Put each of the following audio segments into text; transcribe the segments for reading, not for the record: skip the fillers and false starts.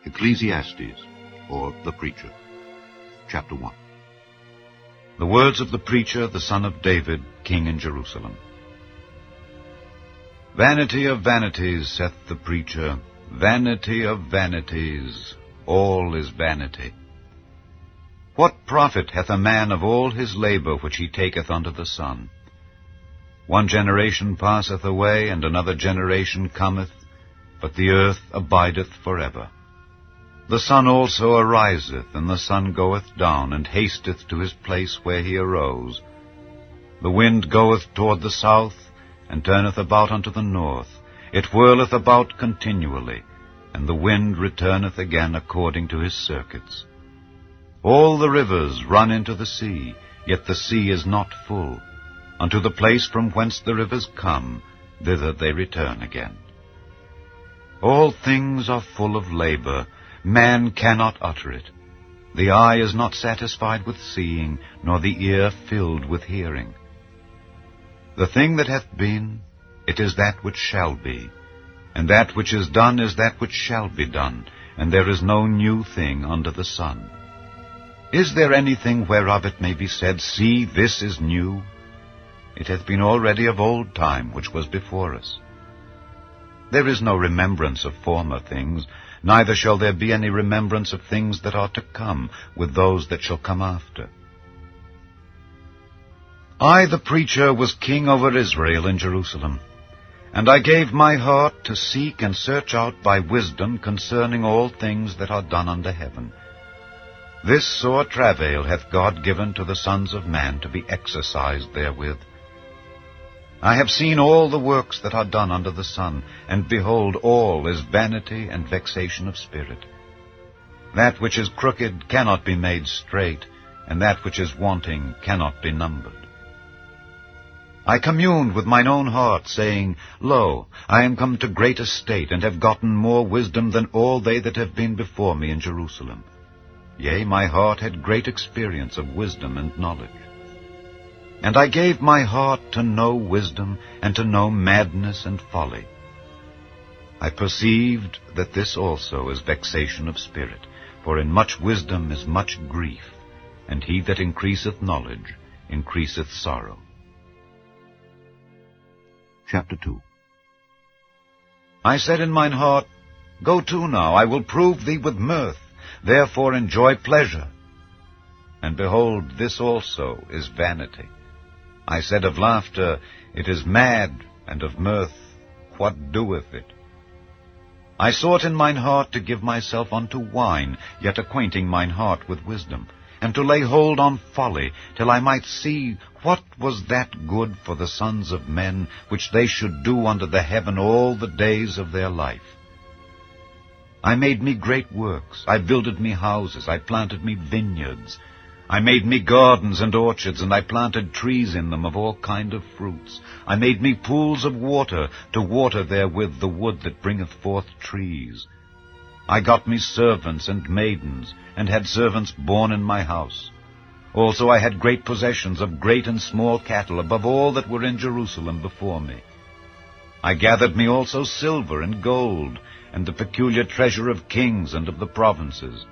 Ecclesiastes, or the Preacher, Chapter 1. The words of the preacher, the son of David, king in Jerusalem. Vanity of vanities, saith the preacher, vanity of vanities, all is vanity. What profit hath a man of all his labor which he taketh under the sun? One generation passeth away, and another generation cometh, but the earth abideth forever. The sun also ariseth, and the sun goeth down, and hasteth to his place where he arose. The wind goeth toward the south, and turneth about unto the north. It whirleth about continually, and the wind returneth again according to his circuits. All the rivers run into the sea, yet the sea is not full. Unto the place from whence the rivers come, thither they return again. All things are full of labor, man cannot utter it. The eye is not satisfied with seeing, nor the ear filled with hearing. The thing that hath been, it is that which shall be, and that which is done is that which shall be done, and there is no new thing under the sun. Is there anything whereof it may be said, See, this is new? It hath been already of old time which was before us. There is no remembrance of former things, neither shall there be any remembrance of things that are to come with those that shall come after. I, the preacher, was king over Israel in Jerusalem, and I gave my heart to seek and search out by wisdom concerning all things that are done under heaven. This sore travail hath God given to the sons of man to be exercised therewith. I have seen all the works that are done under the sun, and behold, all is vanity and vexation of spirit. That which is crooked cannot be made straight, and that which is wanting cannot be numbered. I communed with mine own heart, saying, Lo, I am come to great estate, and have gotten more wisdom than all they that have been before me in Jerusalem. Yea, my heart had great experience of wisdom and knowledge. And I gave my heart to know wisdom, and to know madness and folly. I perceived that this also is vexation of spirit, for in much wisdom is much grief, and he that increaseth knowledge increaseth sorrow. Chapter 2. I said in mine heart, Go to now, I will prove thee with mirth, therefore enjoy pleasure. And behold, this also is vanity. I said of laughter, It is mad, and of mirth, what doeth it? I sought in mine heart to give myself unto wine, yet acquainting mine heart with wisdom, and to lay hold on folly, till I might see what was that good for the sons of men, which they should do under the heaven all the days of their life. I made me great works, I builded me houses, I planted me vineyards, I made me gardens and orchards, and I planted trees in them of all kind of fruits. I made me pools of water, to water therewith the wood that bringeth forth trees. I got me servants and maidens, and had servants born in my house. Also I had great possessions of great and small cattle, above all that were in Jerusalem before me. I gathered me also silver and gold, and the peculiar treasure of kings and of the provinces.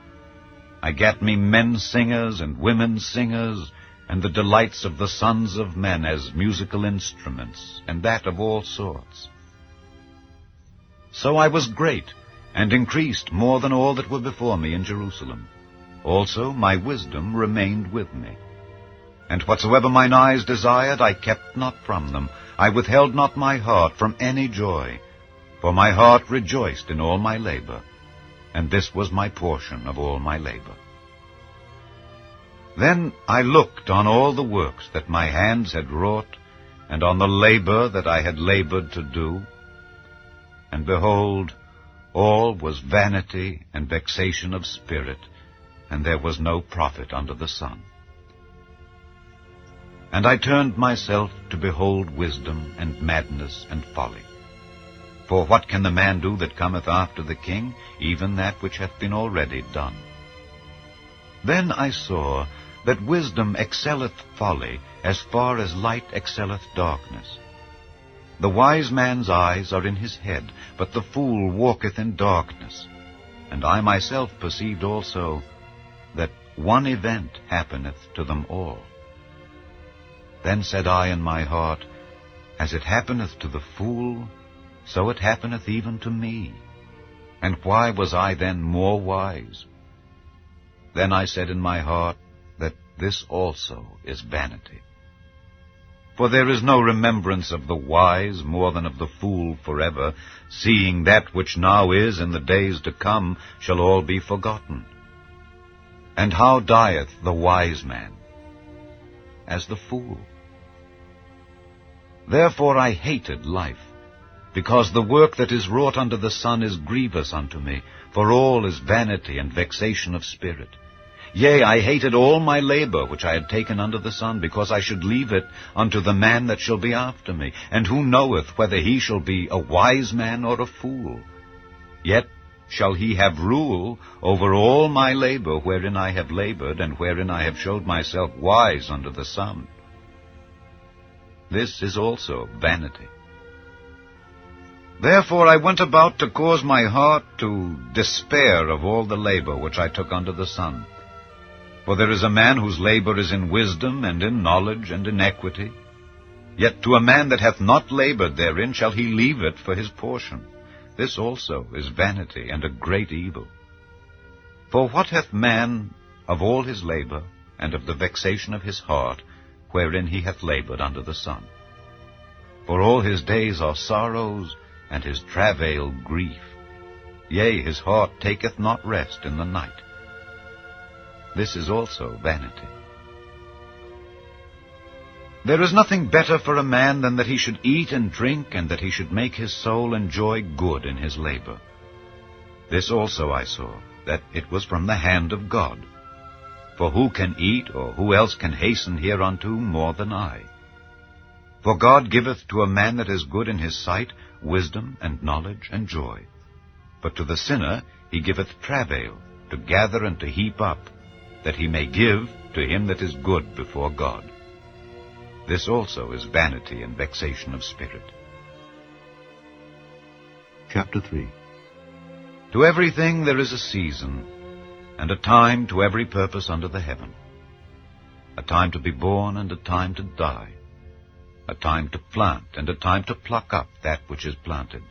I gat me men singers and women singers, and the delights of the sons of men as musical instruments, and that of all sorts. So I was great, and increased more than all that were before me in Jerusalem. Also my wisdom remained with me. And whatsoever mine eyes desired, I kept not from them. I withheld not my heart from any joy, for my heart rejoiced in all my labor, and this was my portion of all my labor. Then I looked on all the works that my hands had wrought, and on the labor that I had labored to do, and behold, all was vanity and vexation of spirit, and there was no profit under the sun. And I turned myself to behold wisdom and madness and folly. For what can the man do that cometh after the king? Even that which hath been already done. Then I saw that wisdom excelleth folly, as far as light excelleth darkness. The wise man's eyes are in his head, but the fool walketh in darkness. And I myself perceived also that one event happeneth to them all. Then said I in my heart, As it happeneth to the fool, so it happeneth even to me. And why was I then more wise? Then I said in my heart, that this also is vanity. For there is no remembrance of the wise more than of the fool forever, seeing that which now is in the days to come shall all be forgotten. And how dieth the wise man? As the fool. Therefore I hated life, because the work that is wrought under the sun is grievous unto me, for all is vanity and vexation of spirit. Yea, I hated all my labor which I had taken under the sun, because I should leave it unto the man that shall be after me. And who knoweth whether he shall be a wise man or a fool? Yet shall he have rule over all my labor wherein I have labored, and wherein I have showed myself wise under the sun. This is also vanity. Therefore I went about to cause my heart to despair of all the labor which I took under the sun. For there is a man whose labor is in wisdom, and in knowledge, and in equity. Yet to a man that hath not labored therein shall he leave it for his portion. This also is vanity, and a great evil. For what hath man of all his labor, and of the vexation of his heart, wherein he hath labored under the sun? For all his days are sorrows, and his travail grief. Yea, his heart taketh not rest in the night. This is also vanity. There is nothing better for a man than that he should eat and drink, and that he should make his soul enjoy good in his labor. This also I saw, that it was from the hand of God. For who can eat, or who else can hasten hereunto more than I? For God giveth to a man that is good in his sight wisdom and knowledge and joy. But to the sinner he giveth travail, to gather and to heap up, that he may give to him that is good before God. This also is vanity and vexation of spirit. Chapter 3. To everything there is a season, and a time to every purpose under the heaven. A time to be born, and a time to die. A time to plant, and a time to pluck up that which is planted.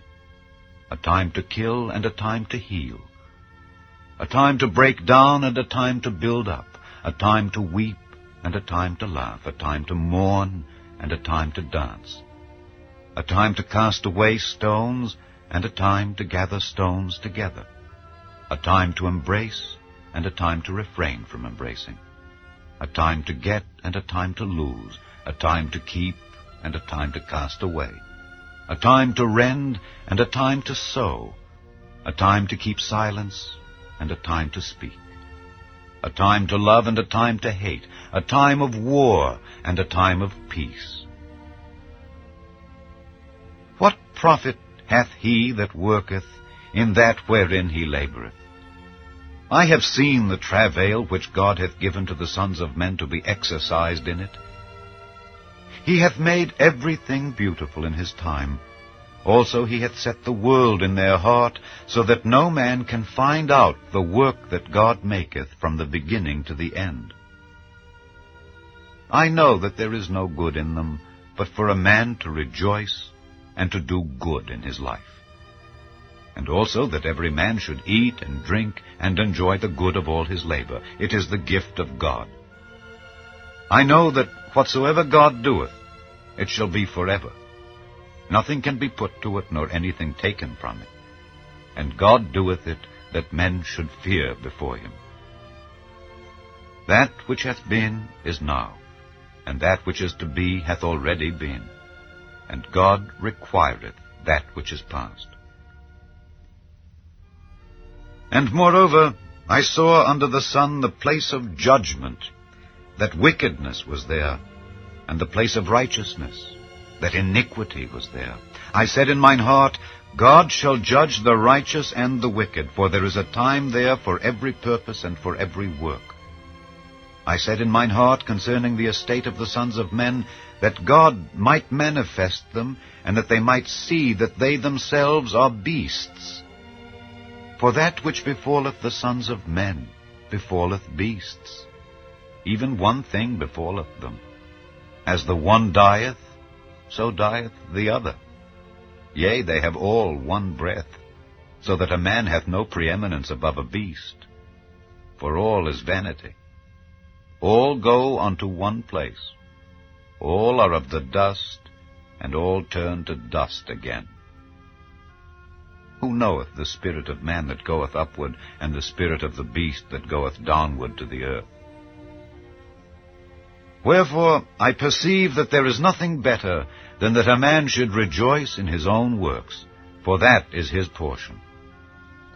A time to kill, and a time to heal. A time to break down, and a time to build up. A time to weep, and a time to laugh. A time to mourn, and a time to dance. A time to cast away stones, and a time to gather stones together. A time to embrace, and a time to refrain from embracing. A time to get, and a time to lose. A time to keep, and a time to cast away. A time to rend, and a time to sow. A time to keep silence, and a time to speak. A time to love, and a time to hate. A time of war, and a time of peace. What profit hath he that worketh in that wherein he laboureth? I have seen the travail which God hath given to the sons of men to be exercised in it. He hath made everything beautiful in his time. Also he hath set the world in their heart, so that no man can find out the work that God maketh from the beginning to the end. I know that there is no good in them, but for a man to rejoice and to do good in his life. And also that every man should eat and drink and enjoy the good of all his labor. It is the gift of God. I know that whatsoever God doeth, it shall be forever. Nothing can be put to it, nor anything taken from it. And God doeth it, that men should fear before him. That which hath been is now, and that which is to be hath already been. And God requireth that which is past. And moreover, I saw under the sun the place of judgment, that wickedness was there, and the place of righteousness, that iniquity was there. I said in mine heart, God shall judge the righteous and the wicked, for there is a time there for every purpose and for every work. I said in mine heart concerning the estate of the sons of men, that God might manifest them, and that they might see that they themselves are beasts. For that which befalleth the sons of men befalleth beasts. Even one thing befalleth them. As the one dieth, so dieth the other. Yea, they have all one breath, so that a man hath no preeminence above a beast. For all is vanity. All go unto one place. All are of the dust, and all turn to dust again. Who knoweth the spirit of man that goeth upward, and the spirit of the beast that goeth downward to the earth? Wherefore I perceive that there is nothing better than that a man should rejoice in his own works, for that is his portion.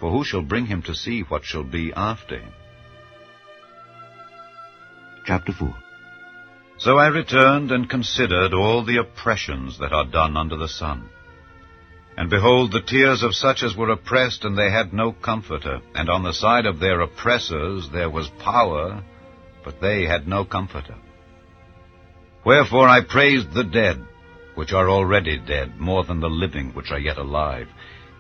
For who shall bring him to see what shall be after him? Chapter 4. So I returned and considered all the oppressions that are done under the sun. And behold, the tears of such as were oppressed, and they had no comforter. And on the side of their oppressors there was power, but they had no comforter. Wherefore I praised the dead, which are already dead, more than the living, which are yet alive.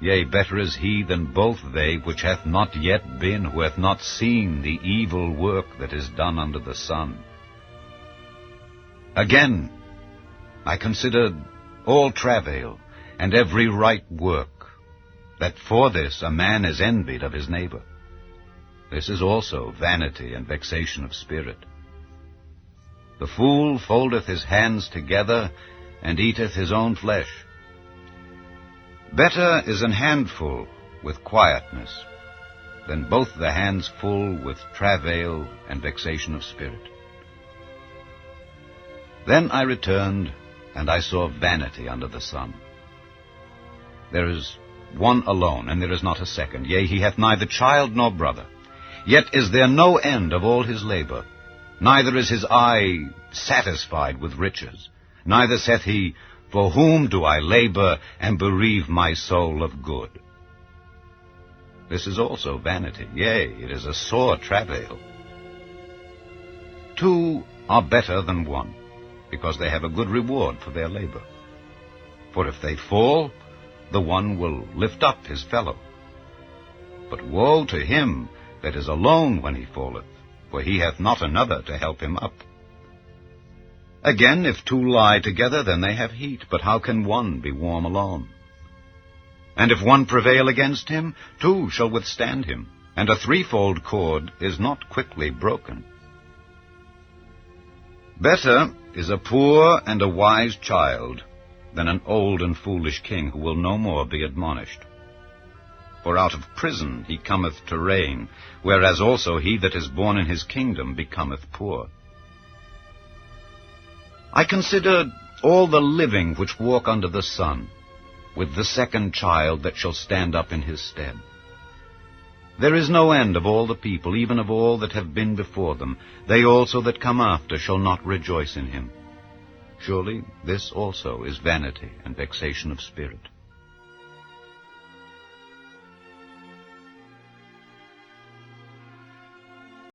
Yea, better is he than both they, which hath not yet been, who hath not seen the evil work that is done under the sun. Again, I considered all travail, and every right work, that for this a man is envied of his neighbor. This is also vanity and vexation of spirit. The fool foldeth his hands together, and eateth his own flesh. Better is an handful with quietness, than both the hands full with travail and vexation of spirit. Then I returned, and I saw vanity under the sun. There is one alone, and there is not a second. Yea, he hath neither child nor brother. Yet is there no end of all his labor. Neither is his eye satisfied with riches. Neither saith he, For whom do I labor, and bereave my soul of good? This is also vanity. Yea, it is a sore travail. Two are better than one, because they have a good reward for their labor. For if they fall, the one will lift up his fellow. But woe to him that is alone when he falleth, for he hath not another to help him up. Again, if two lie together, then they have heat, but how can one be warm alone? And if one prevail against him, two shall withstand him, and a threefold cord is not quickly broken. Better is a poor and a wise child than an old and foolish king who will no more be admonished. For out of prison he cometh to reign, whereas also he that is born in his kingdom becometh poor. I considered all the living which walk under the sun, with the second child that shall stand up in his stead. There is no end of all the people, even of all that have been before them. They also that come after shall not rejoice in him. Surely this also is vanity and vexation of spirit.